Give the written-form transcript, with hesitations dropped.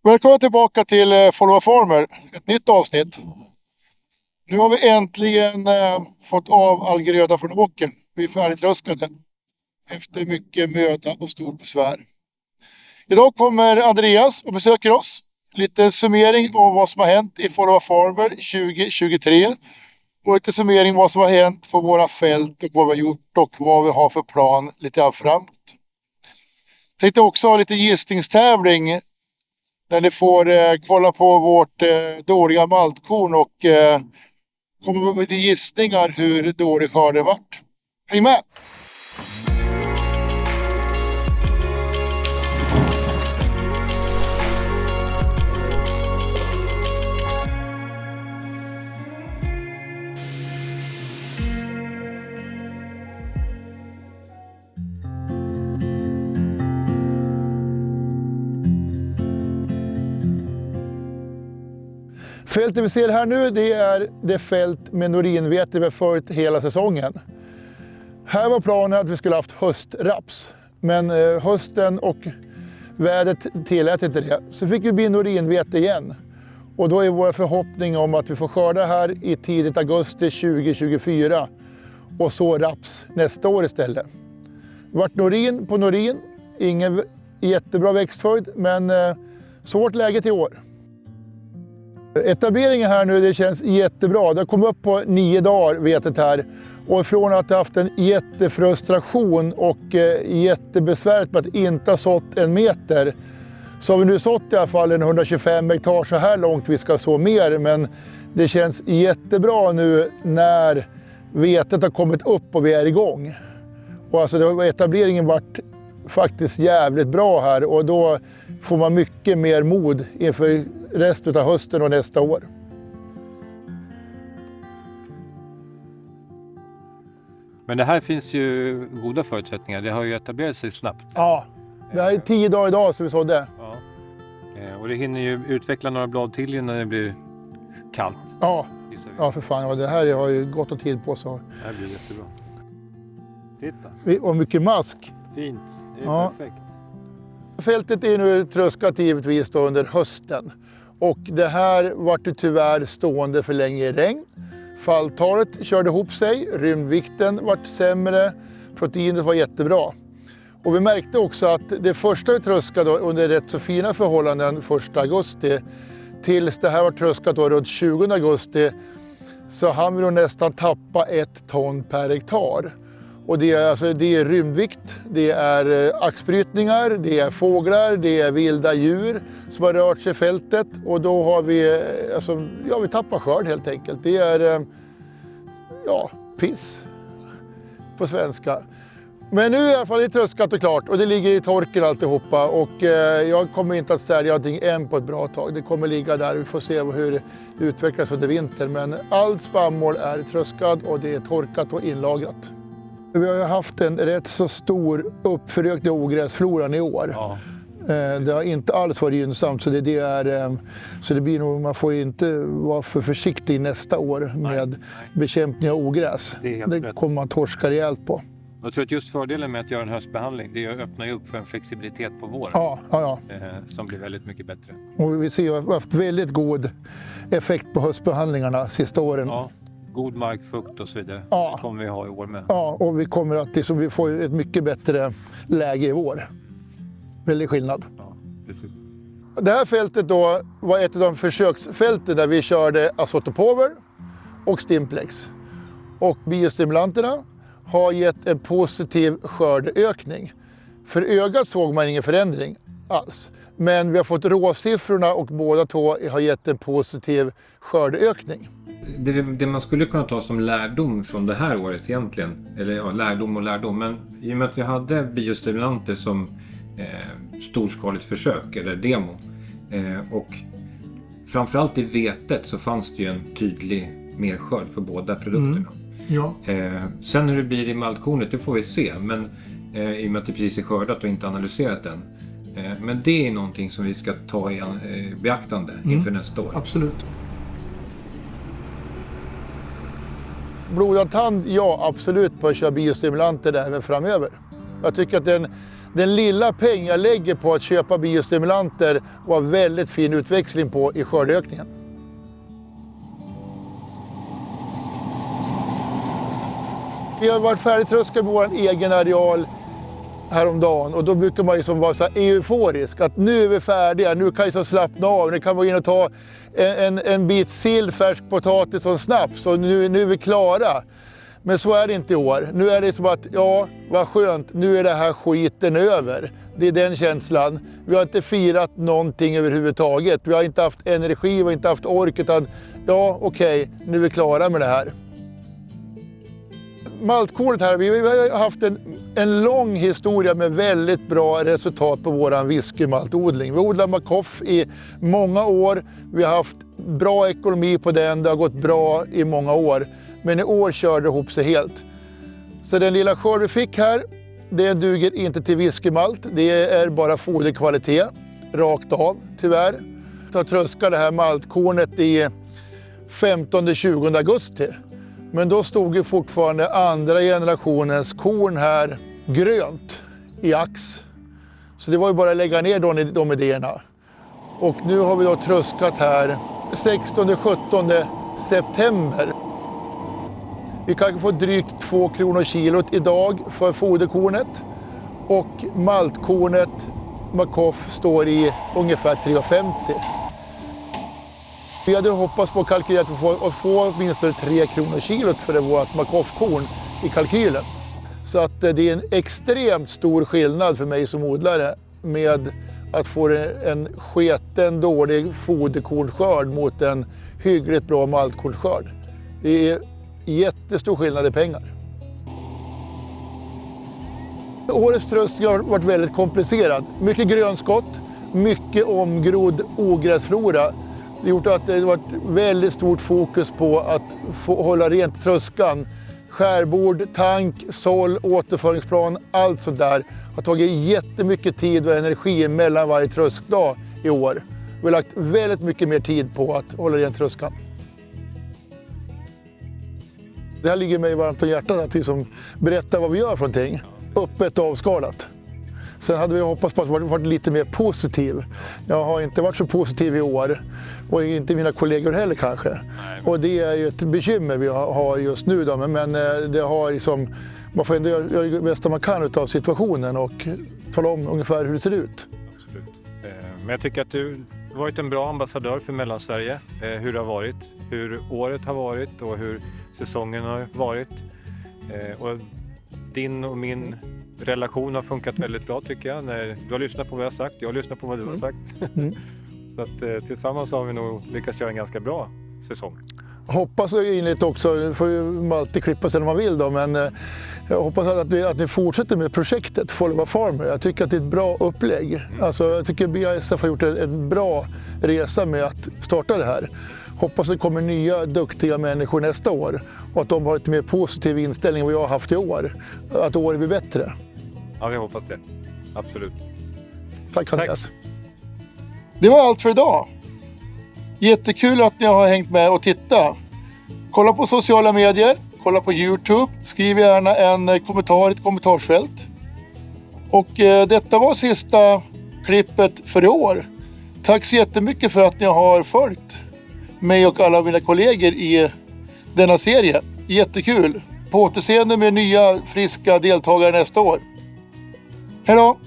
Välkommen tillbaka till Follow Farmer, ett nytt avsnitt. Nu har vi äntligen fått av all gröda från åkern. Vi är färdigtröskade efter mycket möda och stort besvär. Idag kommer Andreas och besöker oss. Lite summering av vad som har hänt i Follow Farmer 2023. Och lite summering av vad som har hänt på våra fält och vad vi har gjort och vad vi har för plan lite framåt. Tänkte också ha lite gissningstävling där ni får kolla på vårt dåliga maltkorn och komma med lite gissningar hur dålig skörd det varit. Häng med! Fältet vi ser här nu, det är det fält med norinvete vi har följt hela säsongen. Här var planen att vi skulle haft höstraps, men hösten och vädret tillät inte det. Så fick vi bli norinvete igen. Och då är vår förhoppning om att vi får skörda här i tidigt augusti 2024 och så raps nästa år istället. Det vart norin på norin, ingen jättebra växtföljd, men svårt läget i år. Etableringen här nu, det känns jättebra. Det kom upp på 9 dagar vetet här. Och från att ha haft en jättefrustration och jättebesvärt med att inte ha sått en meter, så har vi nu sått i alla fall en 125 hektar så här långt. Vi ska så mer, men det känns jättebra nu när vetet har kommit upp och vi är igång. Och alltså etableringen varit faktiskt jävligt bra här och då får man mycket mer mod inför resten av hösten och nästa år. Men det här finns ju goda förutsättningar. Det har ju etablerat sig snabbt. Ja, det här är 10 dagar idag som vi sådde. Ja. Och det hinner ju utveckla några blad till innan det blir kallt. Ja, för fan. Ja, det här har ju gått och tid på så. Det här blir jättebra. Titta. Och mycket mask. Fint. Det är perfekt. Fältet är nu tröskat givetvis då under hösten. Och det här vart ju tyvärr stående för länge i regn. Falltalet körde ihop sig, rymdvikten vart sämre, proteinet var jättebra. Och vi märkte också att det första vi tröskade under rätt så fina förhållanden 1 augusti tills det här var tröskat då runt 20 augusti så hann vi då nästan tappa 1 ton per hektar. Och det är rymdvikt, det är axbrytningar, det är fåglar, det är vilda djur som har rört sig i fältet. Och då har vi, vi tappar skörd helt enkelt. Det är piss på svenska. Men nu är i alla fall det tröskat och klart och det ligger i torken alltihopa. Och jag kommer inte att sälja någonting än på ett bra tag. Det kommer ligga där, vi får se hur det utvecklas under vintern. Men allt spannmål är tröskat och det är torkat och inlagrat. Vi har haft en rätt så stor uppförökt i ogräsfloran i år. Ja. Det har inte alls varit gynnsamt så det blir nog, man får inte vara för försiktig nästa år med bekämpning av ogräs. Det kommer man torska rejält på. Jag tror att just fördelen med att göra en höstbehandling det är att öppna upp för en flexibilitet på våren. Ja. Som blir väldigt mycket bättre. Och vi ser att vi har haft väldigt god effekt på höstbehandlingarna sista åren. Ja. God markfukt och så vidare. Det kommer vi ha i år med. Ja, och vi kommer att vi får ett mycket bättre läge i år. Väldigt skillnad. Ja, precis. Det här fältet då var ett av de försöksfälten där vi körde Azotopover och Stimplex. Och biostimulanterna har gett en positiv skördeökning. För ögat såg man ingen förändring alls. Men vi har fått råsiffrorna och båda två har gett en positiv skördeökning. Det man skulle kunna ta som lärdom från det här året egentligen, eller lärdom, men i och med att vi hade biostimulanter som storskaligt försök eller demo och framförallt i vetet så fanns det ju en tydlig merskörd för båda produkterna. Ja. Sen hur det blir i maltkornet, det får vi se, men i och med att det precis är skördat och inte analyserat den. Men det är någonting som vi ska ta i beaktande inför nästa år. Absolut. Blodad tand, ja absolut på att köra biostimulanter även framöver. Jag tycker att den lilla peng jag lägger på att köpa biostimulanter var väldigt fin utväxling på i skördeökningen. Vi har varit färdigtröskade med vår egen areal häromdagen och då brukar man liksom vara så här euforisk att nu är vi färdiga, nu kan jag slappna av, nu kan vi gå in och ta en bit sill, färsk potatis och en snaps och nu är vi klara. Men så är det inte i år. Nu är det som att, ja, vad skönt, nu är det här skiten över. Det är den känslan. Vi har inte firat någonting överhuvudtaget. Vi har inte haft energi, vi har inte haft ork, utan ja, okej, nu är vi klara med det här. Maltkornet här, vi har haft en lång historia med väldigt bra resultat på våran whiskymaltodling. Vi odlar McCoff i många år. Vi har haft bra ekonomi på den, det har gått bra i många år. Men i år körde det ihop sig helt. Så den lilla skörd vi fick här, det duger inte till whiskymalt. Det är bara foderkvalitet, rakt av tyvärr. Jag tröskade det här maltkornet i 15-20 augusti. Men då stod ju fortfarande andra generationens korn här grönt i ax. Så det var ju bara att lägga ner de idéerna. Och nu har vi då tröskat här 16-17 september. Vi kan få drygt 2 kronor kilot idag för foderkornet. Och maltkornet McCoff står i ungefär 3,50. Vi hade hoppats på att kalkylera att få minst 3 kronor kilot för vårt McCoff-korn i kalkylen. Så att det är en extremt stor skillnad för mig som odlare med att få en sketen dålig foderkornskörd mot en hyggligt bra maltkornskörd. Det är jättestor skillnad i pengar. Årets tröskning har varit väldigt komplicerad. Mycket grönskott, mycket omgrodd ogräsflora. Det har gjort att det har varit väldigt stort fokus på att få hålla rent tröskan. Skärbord, tank, såll, återföringsplan, allt sånt där har tagit jättemycket tid och energi mellan varje tröskdag i år. Vi har lagt väldigt mycket mer tid på att hålla rent tröskan. Det här ligger mig varmt om hjärtat att liksom berätta vad vi gör för någonting. Öppet och avskalat. Sen hade vi hoppats på att vara lite mer positiv. Jag har inte varit så positiv i år. Och inte mina kollegor heller kanske. Nej. Och det är ju ett bekymmer vi har just nu då. Men det har liksom, man får ändå göra det bästa man kan av situationen och tala om ungefär hur det ser ut. Absolut. Men jag tycker att du har varit en bra ambassadör för Mellansverige. Hur det har varit, hur året har varit och hur säsongen har varit. Och din och min relation har funkat väldigt bra tycker jag. När du har lyssnat på vad jag har sagt, jag har lyssnat på vad du har sagt. Så att tillsammans har vi nog lyckats göra en ganska bra säsong. Hoppas inligt också, det får ju alltid klippa sig när man vill då, men jag hoppas att ni fortsätter med projektet Follow Farmer. Jag tycker att det är ett bra upplägg. Alltså, jag tycker BASF har gjort en bra resa med att starta det här. Hoppas det kommer nya duktiga människor nästa år och att de har lite mer positiv inställning än vad jag har haft i år. Att året blir bättre. Ja, vi hoppas det. Absolut. Tack Andreas. Det var allt för idag. Jättekul att ni har hängt med och tittat. Kolla på sociala medier, kolla på YouTube. Skriv gärna en kommentar i ett kommentarsfält. Och detta var sista klippet för i år. Tack så jättemycket för att ni har följt mig och alla mina kollegor i denna serie. Jättekul. På återseende med nya friska deltagare nästa år. Hej då!